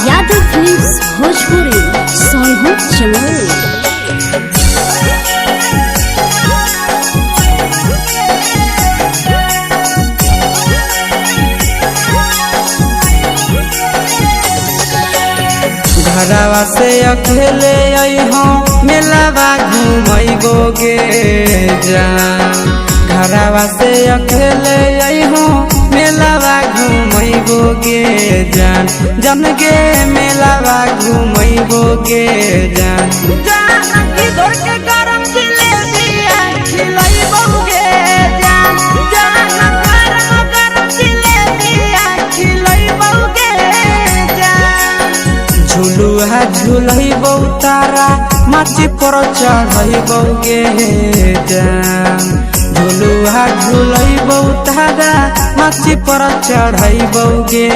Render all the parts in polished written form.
Yadav films Bhojpuri Sonbhadra Chamoli. घरवा से अकेले अइहो मेलावा घूमैबोगे जान। घरवा से अकेले अइहो मेलावा घूमैबोगे जान। जन गे मेलावा घूमैबोगे जान। जान की घर के गरम जिलेबिया खिलैबोगे जान। जान गरम जिलेबिया खिलैबोगे जान। झुलुआ झुलैबो तारा माची पर चढ़ैबोगे जान। झुलुआ झुलैबो तारा माची पर चढ़ैबोगे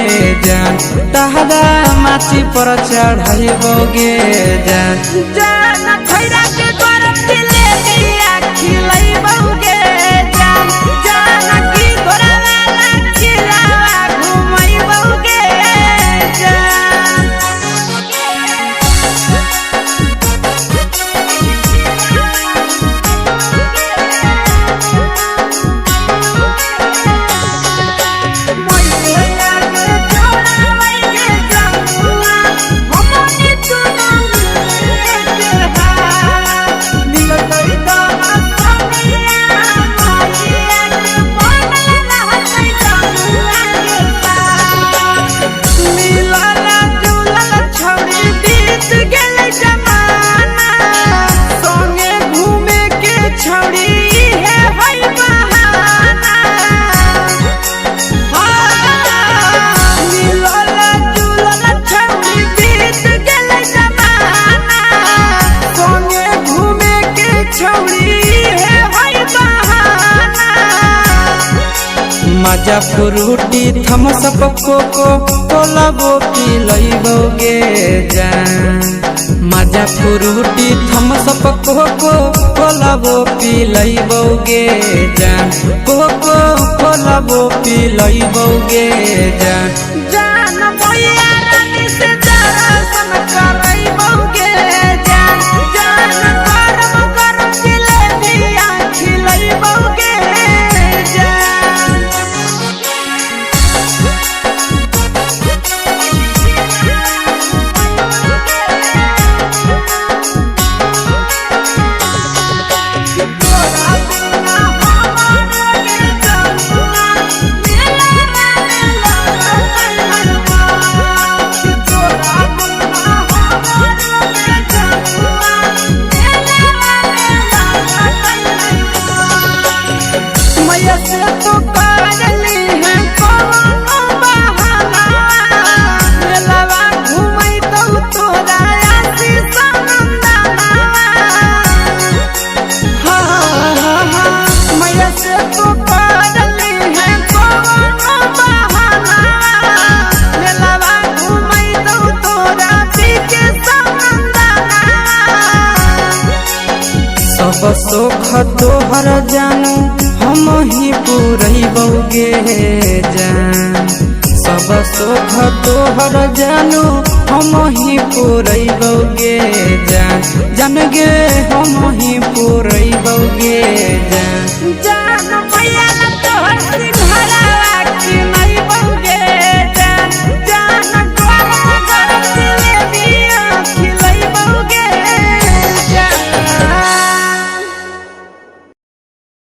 जान। तारा माची पर चढ़ैबोगे जान। जान खैरा के गरम जिलेबिया खिलैबोगे जान। जान की घरवाला खिलावा घुमैबोगे जान। मजा फ्रूटी थम्सअप कोको कोलाबो पिलैबोगे जान। मजा फ्रूटी थम्सअप कोको कोलाबो पिलैबोगे जान। कोको कोलाबो पिलैबोगे जान। जान भैया रानी से दर्शन करैबोगे जान। जान गरम जिलेबिया खिलैबोगे जान। सब सुख तोहर जानू हम ही पूरैबोगे जान। सब सुख तोहर जानू हम ही पूरैबोगे जान। जन गे हम ही पूरैबोगे